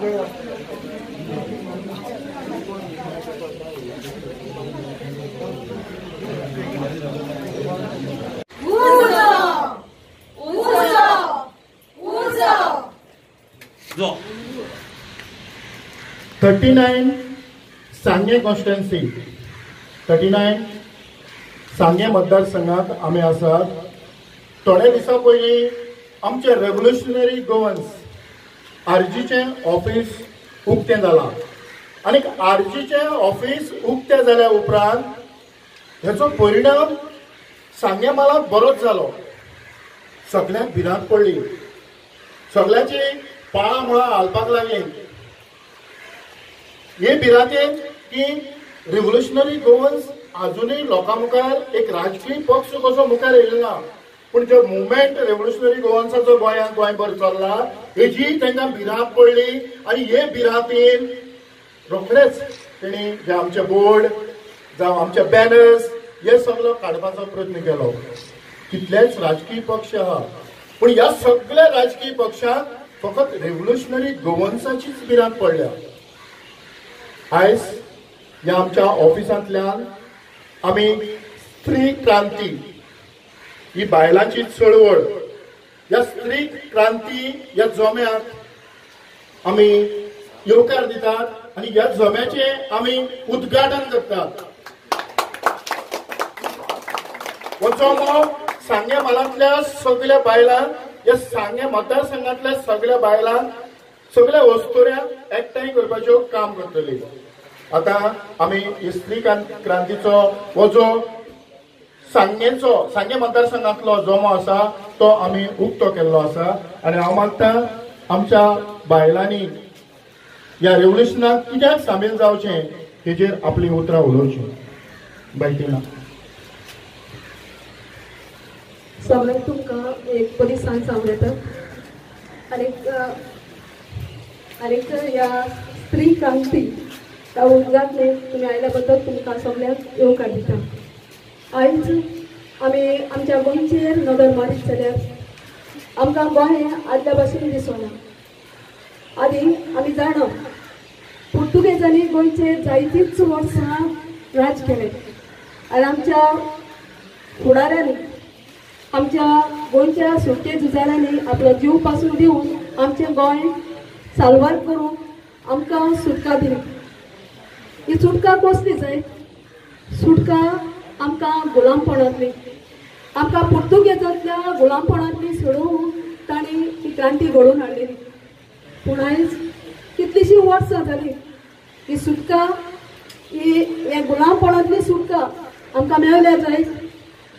जो 39 सांगे कॉन्स्टिट्युएन्सी 39 सांगे मतदारसंघात आम्ही आसात. थोडे दिसा पयलीं आमचे रेव्होल्युशनरी गोवन्स आरजीचे ऑफिस उक्तें जालां आनी आरजीचे ऑफिस उक्तें जाल्या उपरांत हेचो परिणाम सांगे मालाक बरोच जालो. सगळ्यांक भिरांत पडली, सगळ्याची पाळां मुळां हालपाक लागली. हे भिरांतेन की रिव्होल्युशनरी गोवन्स अजूनय लोकां मुखार एक राजकीय पक्ष कसो मुखार येयलो ना, पूण जो मुवमेंट रेव्होल्युशनरी गोवन्साचो गोंयांत गोंयभर चल्ला हेजी तांकां भिरांत पडली. आनी हे भिरांतेन रोखडेच तेणी जे आमचे बोर्ड जावं आमचे बॅनर्स हे सगळो काडपाचो प्रयत्न केलो. कितलेच राजकीय पक्ष आहा, पूण ह्या सगळ्या राजकीय पक्षांक फकत रेव्होल्युशनरी गोवन्साचीच भिरांत पडल्या. आयज ह्या आमच्या ऑफिसांतल्यान आमी स्त्री क्रांती ही बायलांची चळवळ ह्या स्त्री क्रांती ह्या जोम्याक आमी येवकार दितात आनी ह्या जोम्याचे आमी उद्घाटन करतात. हो जोमो सांगे मालांतल्या सगळ्या बायलांक, ह्या सांगे मतदारसंघांतल्या सगळ्या बायलांक, सगळ्या वस्तुऱ्यांक एकठांय करपाचें काम करतली. आता आमी स्त्री क्रांतीचो हो जो सांगे मतदारसंघांतलो जोमो आसा तो आमी उक्तो केल्लो आसा. आनी हांव मागता आमच्या बायलांनी ह्या रेव्होल्युशनाक कित्याक सामील जावचें हेजेर आपली उतरां उलोवचीं. बायटीना सगळ्यांक तुमकां एक बरी सांग सांगता. आनीक ह्या स्त्री क्रांती ह्या उद्घाटनेक तुमी आयल्या बद्दल तुमकां सगळ्यांक येवकार दिता. आयज आमी आमच्या गोंयचेर नदर मारीत जाल्यार आमकां गोंय आदल्या भाशेन दिसना. आदी आमी जाणा पुर्तुगेजांनी गोंयचेर जायतींच वर्सां राज केलें आनी आमच्या फुडाऱ्यांनी आमच्या गोंयच्या सुटके झुजाऱ्यांनी आपलो जीव पासून दिवन आमचें गोंय साल्वार करून आमकां सुटका दिली. ही सुटका कसली जाय? सुटका आमकां गुलामपणांतली, आमकां पुर्तुगेजांतल्या गुलामपणांतली सोडून तांणी ही क्रांती घडोवन हाडलेली. पूण आयज कितलीशीं वर्सां जालीं ही सुटका, हे गुलामपणांतली सुटका आमकां मेळल्या जाय.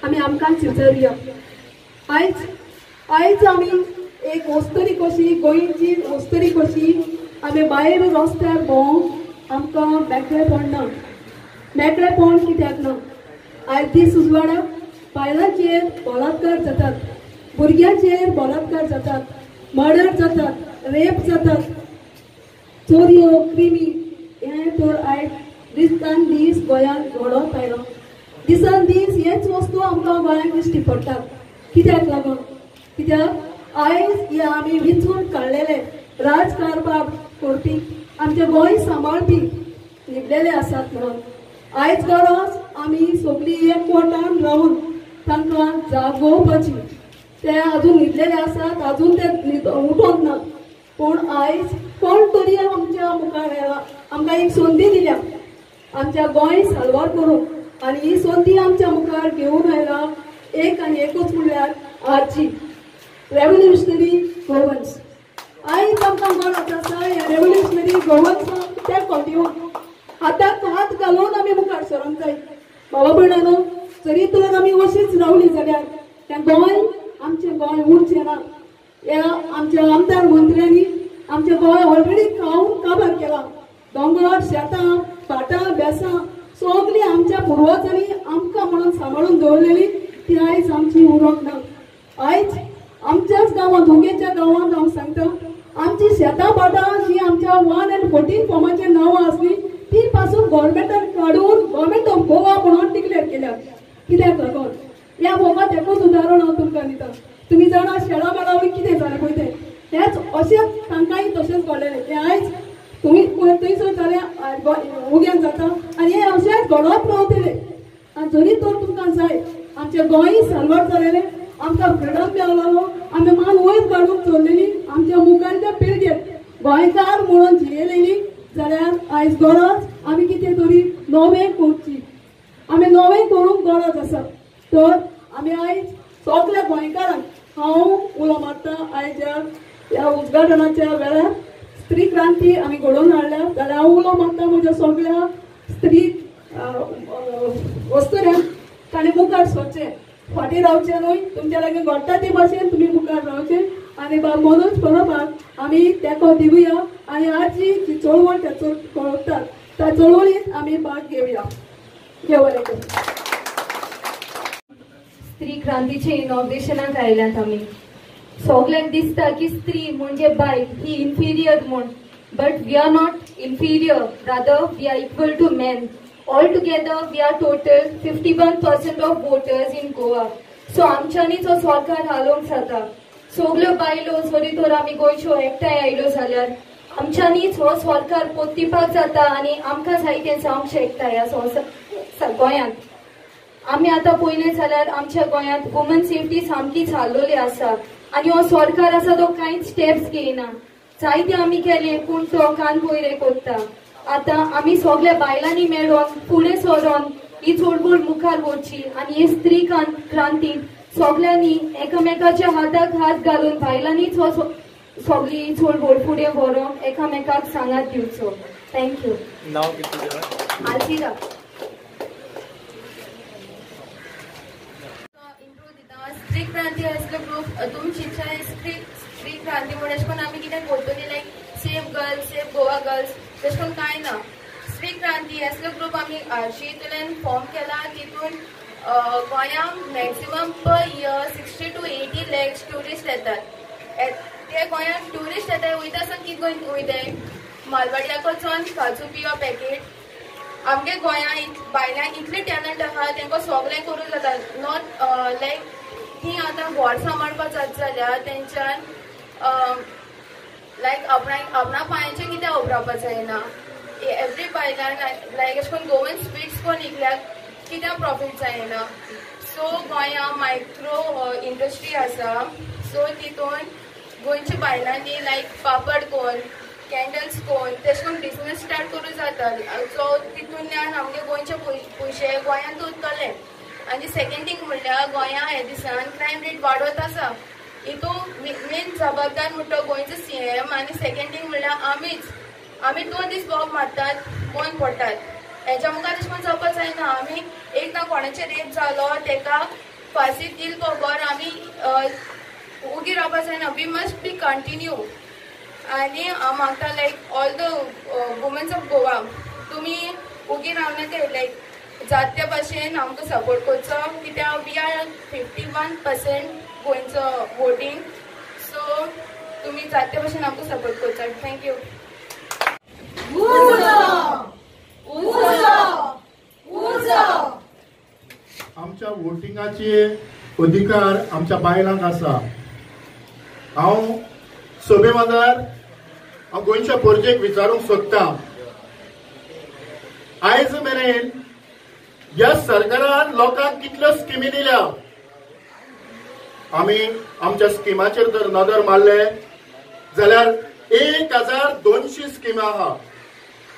आमी आमकां चिरचरया. आयज आमी एक वस्तरी कशी, गोंयची वस्तरी कशी आमी भायर रस्त्यार भोंवूंक आमकां मेकळे पडना. मेकळेपण कित्याक ना? आयज दीस उजवाडाक बायलांचेर बलात्कार जातात, भुरग्यांचेर बलात्कार जातात, मर्डर जातात, रेप जातात, चोरयो, क्रिमी हे तर आयज दिसान दीस गोंयांत घडत आयला. दिसान दीस हेच वस्तू आमकां गोंयांत दिश्टी पडटात. कित्याक लागून? कित्याक आयज हे आमी विचून काडलेले राजकारभार करपी, आमचें गोंय सांबाळपी निवडलेले आसात म्हणून. आयज गरज आमी सगळीं एकवटान रावन तांकां जागोवपाची. ते अजून न्हिदलेले आसात, अजून ते उठोंक ना. पूण आयज कोण तरी आमच्या मुखार येयला, आमकां एक संदी दिल्या आमच्या गोंय साल्वार करूंक. आनी ही संदी आमच्या मुखार घेवन आयला एक आनी एकूच म्हणल्यार आरजी, रेव्होल्युशनरी गोवन्स. आयज आमकां गरज आसा ह्या रेव्होल्युशनरी गोवन्साक ते कंटिन्यू हाताक हात घालून आमी मुखार सरोंक जाय. बाबा भयणानो, जरी तर आमी अशीच रावली जाल्यार तें गोंय आमचें गोंय उरचें ना. ह्या आमच्या आमदार मंत्र्यांनी आमचें गोंय ऑलरेडी खावन काबार केलां. दोंगर, शेतां, भाटां, बेसां सगळीं आमच्या पुर्वजांनी आमकां म्हणून सांबाळून दवरलेली ती आयज आमची उरोंक ना. आयज आमच्याच गांवांत, धोंगेच्या गांवांत हांव सांगता, आमची शेतां भाटां जी आमच्या 1 and 14 फॉर्माचेर नांवां आसलीं ती पासून गव्हर्मेंटान काडून गव्हर्मेंट ऑफ गोवा म्हणून डिक्लेअर केल्या. कित्याक लागून? ह्या भोगात एकूच उदाहरण हांव तुमकां दिता. तुमी जाणा शेळा मेळावळी कितें जालें पळय तें. हेच अशेंच तांकांय तशेंच घडलेलें की आयज तुम्ही थंयसर जाल्यार उग्यान जाता आनी हे अशेंच घडोवप रावतले. आनी जरी तर तुमकां जाय आमचें गोंय साल्वार जालेलें, आमकां फ्रिडम मेळलेलो, आमी मान वयर काडून चल्लेली, आमच्या मुखारच्या पिळगेक गोंयकार म्हणून जियेलेली, जाल्यार आयज गरज आमी कितें तरी नवें करची. आमी नवें करूंक गरज आसा. तर आमी आयज सगळ्या गोंयकारांक हांव उलो मारता आयज ह्या उद्घाटनाच्या वेळार स्त्री क्रांती आमी घडोवन हाडल्या, जाल्यार हांव उलो मारता म्हज्या सगळ्या स्त्री वस्तुऱ्यांक ताणें मुखार सरचें, फाटीं रावचें न्हय, तुमच्या लागीं घडटा ते भाशेन तुमी मुखार रावचें आनी मनोज परबाक आमी तेंको दिवया आनी आजची जी चळवळ करतात त्या चळवळीत आमी भाग घेवया. देव बरें करूं. स्त्री क्रांतीचे इनॉग्रेशनाक आयल्यात आमी. सगळ्यांक दिसता की स्त्री म्हणजे बाय ही इन्फिरियर म्हूण, but we are not inferior, rather we are equal to men. All together we are total 51% of voters in Goa. So आमच्यांनीच हो सरकार हालोवंक जाता. सगळ्यो बायलो जरी तर आमी गोंयच्यो एकठांय आयल्यो जाल्यार आमच्यांनीच हो सरकार पोत्तिपाक जाता आनी आमकां जाय तें जावंक शकता ह्या गोंयांत. आमी आतां पळयलें जाल्यार आमच्या गोंयांत वुमन सेफ्टी सामकीच हाल्लोली आसा आनी हो सरकार आसा तो कांयच स्टेप्स घेयना. जायते आमी केले पूण तो कान पयरे करता. आतां आमी सगळ्या बायलांनी मेळोन फुडें सरोन ही चळवळ मुखार व्हरची आनी ही स्त्री क्रांतीक सगळ्यांनी एकामेकाच्या हाताक हात घालून बायलांनीच हो सगळी चळवळ फुडें व्हरोन एकामेकाक सांगात दिवचो. थँक्यू. आल्तीरा स्त्री क्रांती असलो ग्रुप तुमची स्त्री क्रांती म्हणून अशें करून आमी कितें करतली like safe girls safe Goa girls तशें करून कांय ना. स्त्री क्रांती असलो ग्रुप आमी आरशीतल्यान फॉर्म केला. तितून गोंयांत maximum per year 60 to 80 lakhs tourist येतात. ते गोंयांत ट्युरिस्ट येतात वयता आसतना कितें गोंय वयताय मालवाड्याक वचून काजू पिवो पॅकेट. आमगे गोंयांत बायलांक इतले टॅलंट आहा तांकां सगळें करूं जाता. नॉट लायक ती आतां घर सांबाळपाक जाता जाल्यार तेंच्यान लायक आपणा पांयाचेर कितें उबरावपाक जायना. एवरी बायलांक लायक अशें करून गोवन स्वीट्स कोण विकल्यार कित्याक प्रॉफीट जायना. सो गोंयांत मायक्रो इंडस्ट्री आसा. सो तितून गोंयच्या बायलांनी लायक पापड कोण कॅन्डल्स कोण तशें करून बिझनेस स्टार्ट करूं जाता. सो तितूंतल्यान आमगे गोंयचे पयशे गोंयांत उरतले. आनी सेकंड थींग म्हणल्यार गोंयांत हे दिसान क्रायम रेट वाडत आसा. हितून मेन जबाबदार म्हणटा गोंयचो CM आनी सेकंड थींग म्हणल्यार आमी 2 दीस बॉब मारतात बंद पडटात. हेच्या मुखार तशें करून जावपाक जायना. आमी एकदां कोणाचेर रेप जालो तेका फाशी दिल बरोबर आमी उगी रावपाक जायना. We must be continue. आनी हांव मागता like all the womens of Goa तुमी उगी रावनाका लायक जात त्या भाशेन आमकां सपोर्ट करचो कित्याक वी आर 51% गोंयचो वोटींग. सो तुमी जात त्या भाशेन आमकां सपोर्ट करचो. थँक्यू. आमच्या वोटिंगाचे अधिकार आमच्या बायलांक आसा. हांव सोबे मादार हांव गोंयच्या परजेक विचारूंक सोदतां आयज मेरेन ह्या सरकारान लोकांक कितल्यो स्किमी दिल्या. आमी आमच्या स्किमाचेर जर नदर मारले जाल्यार 1200 स्किमा आहा.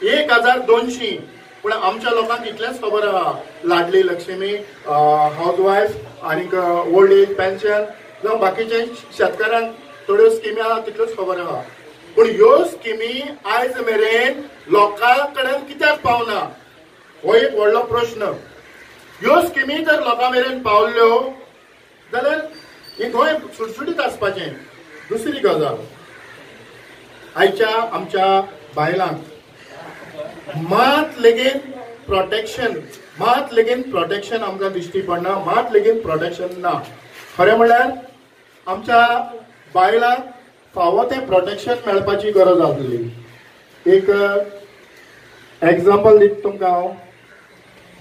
1200. पूण आमच्या लोकांक इतलेंच खबर आहा लाडली लक्ष्मी हाऊसवायफ आनीक ओल्ड एज पेन्शन जावं बाकीचे शेतकारांक थोड्यो स्किमी आहा तितल्योच खबर आहा. पूण ह्यो स्किमी आयज मेरेन लोकां कडेन कित्याक पावना हो एक व्हडलो प्रश्न. ह्यो स्किमी जर लोकां मेरेन पावल्यो जाल्यार हे गोंय सुटसुटीत आसपाचें. दुसरी गजाल आयच्या आमच्या बायलांक मात लेगीन प्रोटेक्शन आमकां दिश्टी पडना. मात लेगीन प्रोटेक्शन ना. खरें म्हणल्यार आमच्या बायलांक फावो तें प्रोटेक्शन मेळपाची गरज आसली. एक एग्जाम्पल दिता तुमकां हांव.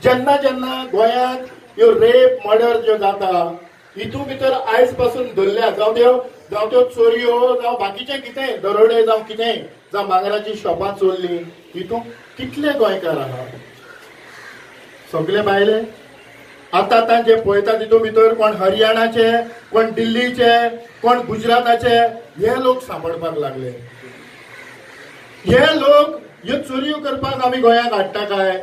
जेन्ना जेन्ना गोंयांत ह्यो रेप मर्डर ज्यो जाता हितून भितर आयज पासून धरल्या जावं त्यो जावं त्यो चोरयो जावं बाकीचें कितें दरोडे जावं कितें जावं भांगराची शॉपां चोरलीं हितून कितले गोंयकार आहा सगळे भायले आतां जे पळयता तितून भितर कोण हरियाणाचे कोण दिल्लीचे कोण गुजराताचे हे लोक सांपडपाक लागले हे लोक ह्यो चोरयो करपाक आमी गोंयांत हाडटा काय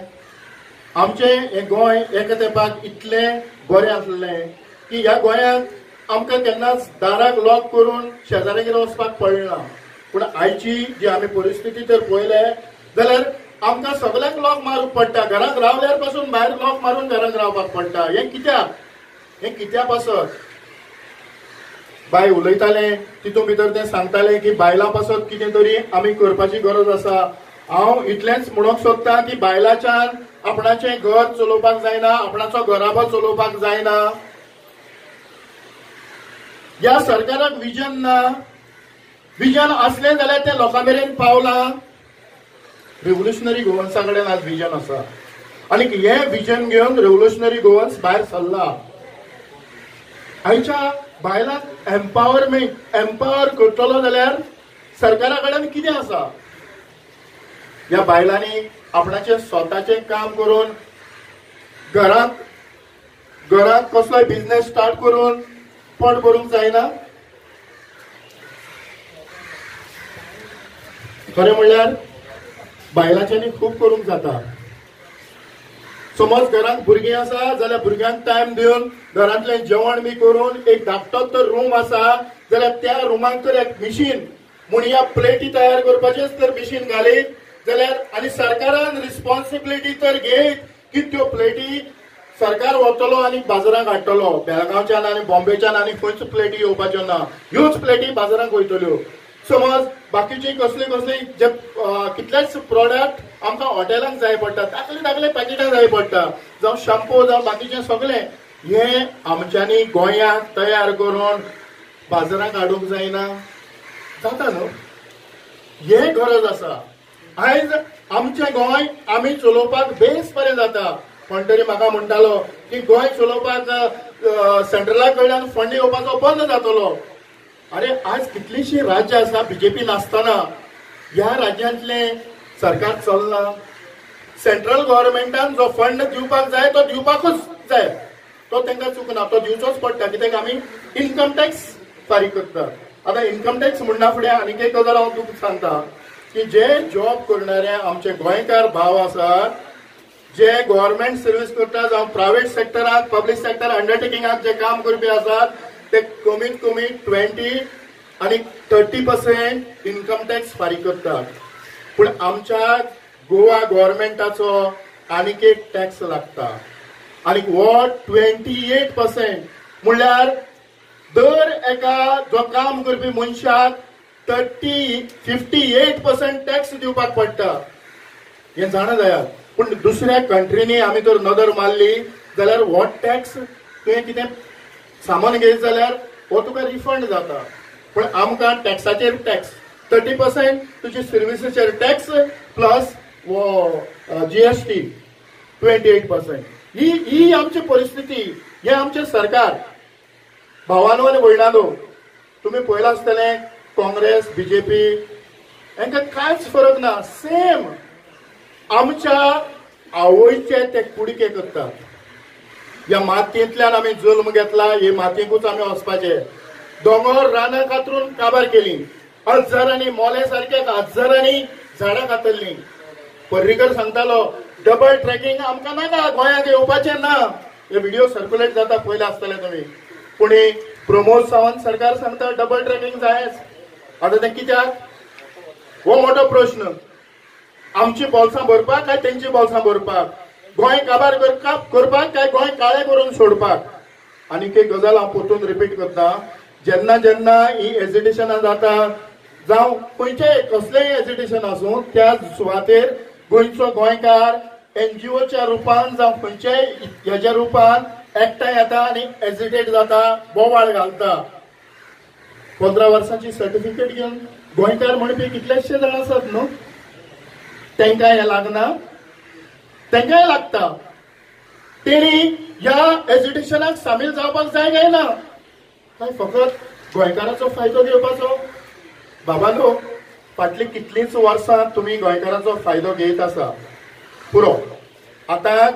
आमचें हें गोंय एका तेंपाक इतलें बरें आसलें की ह्या गोंयांत आमकां केन्नाच दाराक लॉक करून शेजाऱ्यागेर वचपाक पडना पूण आयची जी आमी परिस्थिती तर पळयले जाल्यार आमकां सगळ्यांक लॉक मारूंक पडटा घरांत रावल्यार पासून भायर लॉक मारून घरांत रावपाक पडटा हें कित्याक पासत बाय उलयताले तितून भितर ते सांगताले की बायलां पासत कितें तरी आमी करपाची गरज आसा हांव इतलेंच म्हणूंक सोदतां की बायलांच्यान आपणाचें घर चलोवपाक जायना आपणाचो घराबो चलोवपाक जायना ह्या सरकाराक विजन ना विजन असलें जाल्यार तें लोकां मेरेन पावलां रेव्होल्युशनरी गोवन्सा कडेन आज विजन आसा आनी हें विजन घेवन रेव्होल्युशनरी गोवन्स भायर सरला आयच्या बायलांक एम्पावर करतलो जाल्यार सरकारा कडेन कितें आसा ह्या बायलांनी आपणाचें स्वताचें काम करून घरांत कसलोय बिझनेस स्टार्ट करून पोट भरूंक जायना खरें म्हणल्यार बायलांच्यांनी खूब करूंक जाता समज घरांत भुरगीं आसा जाल्यार भुरग्यांक टायम दिवन घरांतलें जेवण बी करून एक धाकटो तर रूम आसा जाल्यार त्या रुमाक तर एक मिशीन म्हूण ह्या प्लेटी तयार करपाचेच तर मिशीन घालीत जाल्यार आनी सरकारान रिस्पॉन्सिबिलिटी तर घेत की त्यो प्लेटी सरकार वतलो आनी बाजारांत हाडटलो बेळगांवच्यान आनी बॉम्बेच्यान आनी खंयच प्लेटी येवपाच्यो ना ह्योच प्लेटी बाजारांत वयतल्यो समज बाकीचे कसले जे कितलेच प्रोडक्ट आमकां हॉटेलांक जाय पडटा धाकले पॅकेटां जाय पडटा जावं शॅम्पू जावं बाकीचें सगळें हें आमच्यांनी गोंयांत तयार करून बाजारांत हाडूंक जायना जाता न्हू हें गरज आसा आयज आमचें गोंय आमी चलोवपाक बेस बरें जाता कोण तरी म्हाका म्हणटालो की गोंय चलोवपाक सेंट्रला कडल्यान फंड येवपाचो बंद जातलो अरे आज कितलीशी राज्य आसा बीजेपी नासतना ह्या राज्यांतले सरकार चलना सेंट्रल गव्हर्नमेंटान जो फंड दिवपाक जाय तो दिवपाकूच जाय तो तांकां चुकना तो दिवचोच पडटा कित्याक आमी इन्कम टॅक्स फारीक करता आतां इन्कम टॅक्स म्हणना फुडें आनीक एक गजाल हांव तुका सांगता की जे जॉब करणारे आमचे गोंयकार भाव आसात जे गव्हर्नमेंट सर्वीस करता जावं प्रायव्हेट सेक्टराक पब्लीक सेक्टर अंडरटेकिंगाक जे काम करपी आसात ते कमीत कमी 20 आणि 30% इन्कम टॅक्स फारीक करतात पूण आमच्या गोवा गव्हर्नमेंटाचो आनीक एक टॅक्स लागता आनी हो 28% म्हणल्यार दर एका जो काम करपी मनशाक 58% टॅक्स दिवपाक पडटा हें जाणा जायात पूण दुसऱ्या कंट्रीनी आमी तर नदर मारली जाल्यार हो टॅक्स तुवें कितें सामान घेयत जाल्यार हो तुका रिफंड जाता पण आमकां टॅक्साचेर टॅक्स 30% तुजी सर्विसेचेर टॅक्स प्लस वो जीएसटी 28%. ही आमची परिस्थिती हे आमचे सरकार भावानो आनी भयणानो तुमी पळयलां आसतलें काँग्रेस बीजेपी हांकां कांयच फरक ना सेम आमच्या आवयचे ते कुडके करतात ह्या मातयेंतल्यान आमी जल्म घेतला हे मातयेकूच आमी वचपाचे दोंगर रानां कातरून काबार केली हजारांनी मोले सारक्या हजारांनी झाडां कातरलीं पर्रीकर सांगतालो डबल ट्रॅकिंग आमकां नाका गोंयांत येवपाचें ना हे व्हिडिओ सर्क्युलेट जाता पयले आसतले तुमी पूण प्रमोद सावंत सरकार सांगता डबल ट्रॅकिंग जायच आतां तें कित्याक हो मोठो प्रश्न आमची बोल्सां भरपाक काय तेंची बोल्सां भरपाक गोंय काबार करपाक काय गोंय काळें करून सोडपाक आनीक एक गजाल हांव परतून रिपीट करता जेन्ना जेन्ना ही एजिटेशनां जाता जावं खंयचेय कसलेंय एजिटेशन आसूं त्या सुवातेर गोंयचो गोंयकार एनजीओच्या रुपान जावं खंयच्याय हेच्या रुपान एकठांय येता आनी एजिटेट जाता बोवाळ घालता 15 वर्सांची सर्टिफिकेट घेवन गोंयकार म्हणपी कितलेशे जाण आसात न्हू तांकां हें लागना तांकांय लागता तेणी ह्या एजिटेशनाक सामील जावपाक जाय काय ना काय फकत गोंयकाराचो फायदो घेवपाचो. बाबालो, फाटली कितलींच वर्सां तुम्ही गोंयकाराचो फायदो घेत आसा. पुरो आता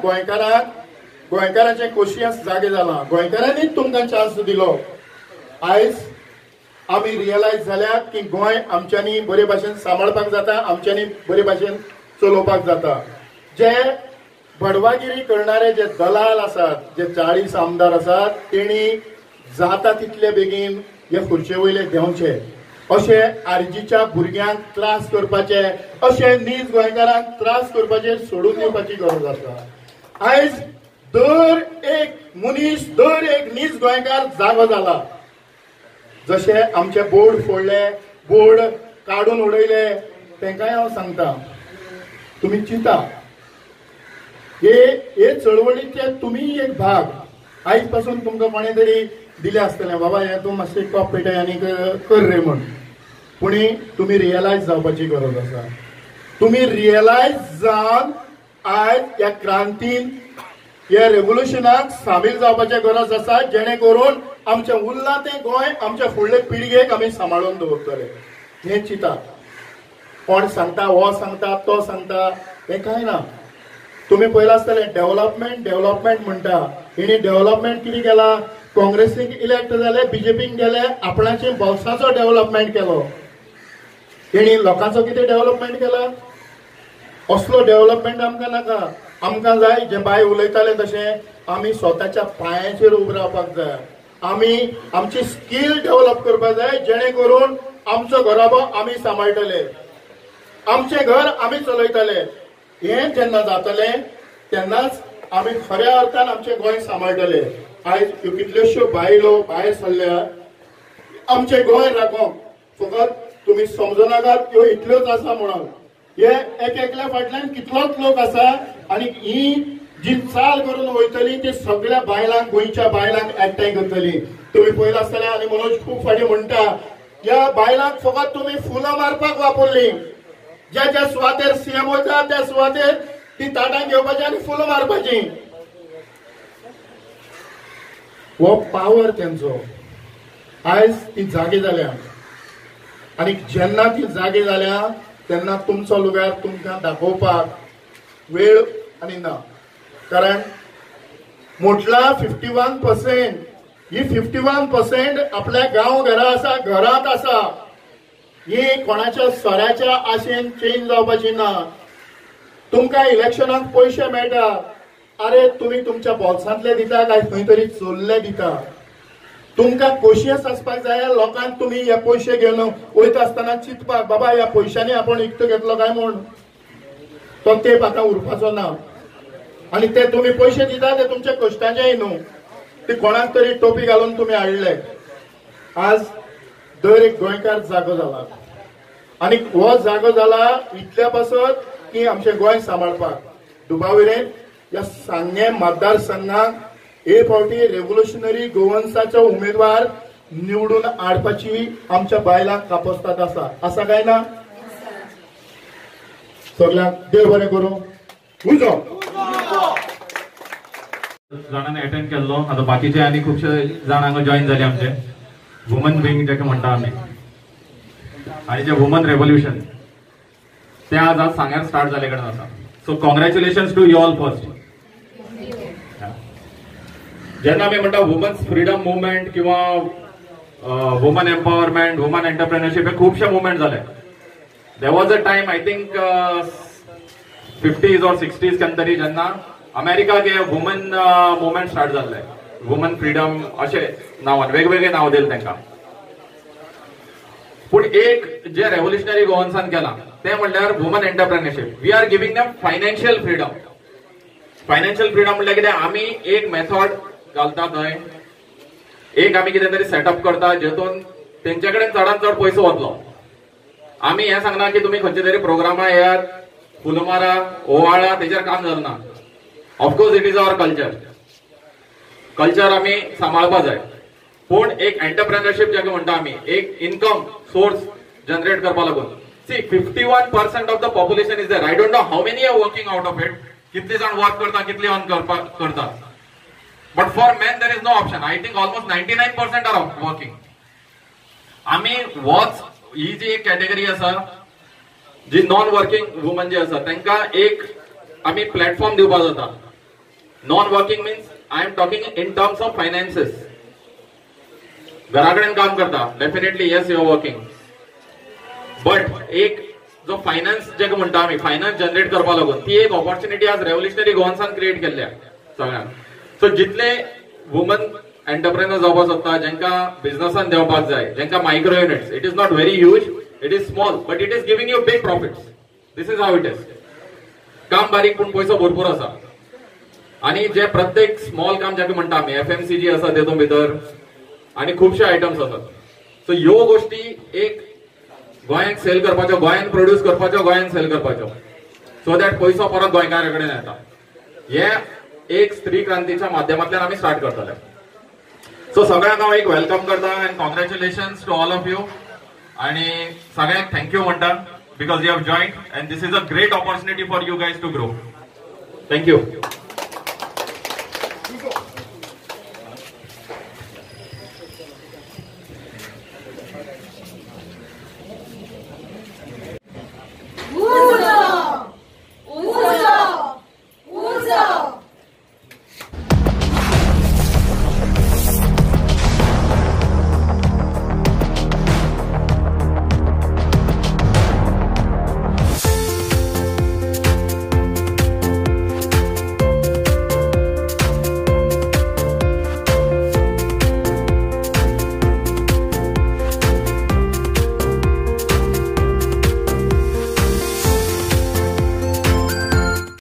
गोंयकारांचे कोशियस जागे जाला. गोंयकारांनीच तुमकां चान्स दिलो. आयज आमी रियलायज जाल्यात की गोंय आमच्यांनी बरे भाशेन सांबाळपाक जाता, आमच्यांनी बरे भाशेन चलोवपाक जाता. जे बडवागिरी करणारे जे दलाल आसात, जे 40 आमदार आसात, तेणी जाता तितले बेगीन हे खुर्चे वयले देंवचे. अशे आरजीच्या भुरग्यांक त्रास करपाचे, अशे नीज गोंयकारांक त्रास करपाचे सोडून दिवपाची गरज आसा. आयज दर एक मनीस, दर एक नीज गोंयकार जागो जाला. जशे आमचे बोर्ड फोडले, बोर्ड काडून उडयले, तेंकाय हांव सांगता, तुम्ही चिंता, हे चळवळीचे तुम्ही एक भाग. आयज पासून तुमकां कोणे तरी दिले आसतले, बाबा हे तूं मातशें कॉपरेट आनी कर रे म्हण. पूण तुम्ही रियलायज जावपाची गरज आसा. तुम्ही रियलायज जावन आयज ह्या क्रांतीन, ह्या रेव्होल्युशनाक सामील जावपाची गरज आसा, जेणे करून आमचें उरलां तें गोंय आमच्या फुडले पिळगेक आमी सांबाळून दवरतले. हें चिंता. कोण सांगता, हो सांगता, तो सांगता, हें कांय ना. तुम्ही पळयलां आसतलें डेव्हलपमेंट म्हणटा. हेणी डेव्हलपमेंट कितें केला? काँग्रेसीक इलेक्ट जाले, बीजेपीक गेले, आपणाचे बोल्साचो डेव्हलपमेंट केलो. हेणी लोकांचो कितें डेव्हलपमेंट केला? असलो डेव्हलपमेंट आमकां नाका. आमकां जाय जे बाय उलयताले तशें आमी स्वताच्या पांयाचेर उबे रावपाक जाय. आमी आमची स्कील डेव्हलप करपाक जाय, जेणे करून आमचो घराबो आमी सांबाळटले, आमचें घर आमी चलयतले. हें जेन्ना जातलें तेन्नाच आमी खऱ्या अर्थान आमचें गोंय सांबाळटले. आयज ह्यो कितल्योश्यो बायलो भायर सरल्या आमचें गोंय राखोवंक. फकत तुमी समजूं नाकात ह्यो इतल्योच आसा म्हणून. हे एकल्या फाटल्यान कितलोच लोक आसा आनी ही जी चाल करून वयतली ती सगळ्या बायलांक, गोंयच्या बायलांक एकठांय करतली. तुम्ही पळयलां आसतलें आनी मनोज खूब फाटीं म्हणटा, ह्या बायलांक फकत तुमी फुलां मारपाक वापरली. ज्या ज्या सुवातेर सीएम वयता त्या सुवातेर ती ताटां घेवपाची आनी फुलां मारपाची. हो पावर तेंचो. आयज ती जागी जाल्या आनी जेन्ना ती जागी जाल्या तेन्ना तुमचो लुगार तुमकां दाखोवपाक वेळ आनी ना. कारण म्हटला 51%, ही 51% आपल्या गांव घरा आसा, घरात आसा. ही कोणाच्या सोऱ्याच्या आशेन चेंज जावपाची ना. तुमकां इलेक्शनाक पयशे मेळटा, अरे तुम्ही तुमच्या बोल्सांतले दिता काय खंय तरी चोरले दिता. तुमकां कोशियस आसपाक जाय. लोकांक तुम्ही हे पयशे घेवन वयता आसतना चिंतपाक, बाबा ह्या पयशांनी आपण इकतो घेतलो काय म्हूण. तो तेप आतां उरपाचो ना. आनी ते तुम्ही पयशे दिता ते तुमच्या कश्टाचेय न्हू. ते कोणाक तरी टोपी घालून तुम्ही हाडले. आज दर एक गोंयकार जागो जाला आनी हो जागो जाला इतल्या पासत की आमचे गोंय सांबाळपाक. दुबाविरेन ह्या सांगे मतदारसंघाक हे फावटी रेव्होल्युशनरी गोवन्साचो उमेदवार निवडून हाडपाची आमच्या बायलांक कापोस्ताद आसा काय ना? सगळ्यांक देव बरें करूं. उजो जाणांनी अटेंड केल्लो. आता बाकीचे आनी खुबशे जाण हांगा जॉईन जाले आमचे वुमन विंग जेका म्हणटा आमी. आनी जे वुमन रेव्होल्युशन ते आज सांग्यार स्टार्ट जाले कडेन आसा. So congratulations to you all first. जेन्ना आमी म्हणटा वुमन्स फ्रीडम मुवमेंट किंवा वुमन एम्पावरमेंट, वुमन एंटरप्रेन्योरशिप हे खुबशे मुवमेंट जाले. There was a time I think 50s or 60s केन्ना तरी जेन्ना अमेरिकाक हे वुमन मुवमेंट स्टार्ट जाल्ले. वुमन फ्रीडम अशे नांवान वेगवेगळे नांव दिले तांकां. पूण एक जे रेव्होल्युशनरी गोवन्सान केला ते म्हणल्यार woman entrepreneurship. We are giving them financial freedom. Financial freedom म्हणल्यार कितें, आमी एक मेथड घालता थंय, एक आमी कितें तरी सेटअप करता जेतून तेंचे कडेन चडांत चड पयसो वतलो. आमी हें सांगना की तुमी खंयचे तरी प्रोग्रामा येयात, फुलां मारा, ओवाळा, तेजेर काम Jalna. Of course it is our culture आमी सांबाळपा जाय. पूण एक एंटरप्रेन्योरशिप जेका म्हणटा आमी, एक इन्कम सोर्स जनरेट करपा लागून. See 51% of the population is there. I don't know how many are working out of it. कितले जाण वर्क करता, कितले अर्न करता. But for men there is no option. I think almost 99% are working. आम्ही watch ही जी एक category आसा जी नॉन वर्किंग वुमन जी आसा तांकां एक आम्ही प्लॅटफॉर्म दिवपाक जाता. Non working means I am talking in terms of finances. घरा कडेन काम करता definitely yes you are working, but एक जो फायनान्स जेका म्हणटा आमी फायनान्स जनरेट करपा लागून ती एक ऑपॉर्च्युनिटी आज रेव्होल्युशनरी गोवन्सान क्रिएट केल्ल्या सगळ्यांक. सो जितले वुमन एंटरप्रेनर जावपाक सोदता, जांकां बिझनसान देवपाक जाय, जांकां micro units, it is not very huge, it is small but it is giving you big profits. This is how it is. काम बारीक पूण पयसो भरपूर आसा. आणि जे प्रत्येक स्मॉल काम जाका म्हणटा आमी FMCG आसा तेतून भितर आणि खूपशे आयटम्स आसात. सो ह्यो गोष्टी एक गोंयांत सेल करपाच्यो, गोंयांत प्रोड्यूस करपाच्यो, गोंयांत सेल करपाच्यो, सो दॅट पयसो परत गोंयकारा कडेन येता. हे एक स्त्री क्रांतीच्या माध्यमांतल्यान आमी स्टार्ट करतले. सो सगळ्यांक हांव एक वेलकम करता and congratulations to all of you. आणि सगळ्यांक थँक्यू म्हणटा because you have joined and this is a great opportunity for you guys to grow. Thank you.